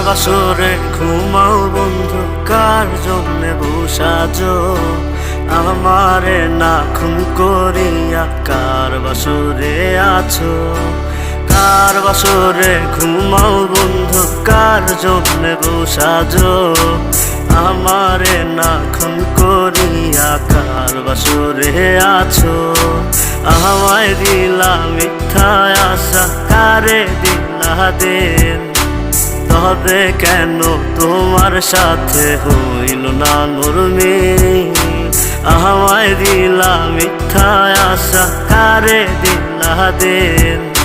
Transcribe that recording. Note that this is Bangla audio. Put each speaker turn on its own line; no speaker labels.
বাসরে ঘুমাও বন্ধু, কার জন্যে বসাজো আমারে না খুন করিয়া? কার বাসরে আছো? কার বাসরে ঘুমাও বন্ধু, কার জন্যে বসাজো আমারে না খুন করিয়া? কার বাসরে আছো? আমায় দিলা মিথ্যা আশা, কারে দিলা দিন? তবে কেন তোমার সাথে হইল না নরমি? আমায় দিলা মিথ্যা আশা, কারে দিলা দিন?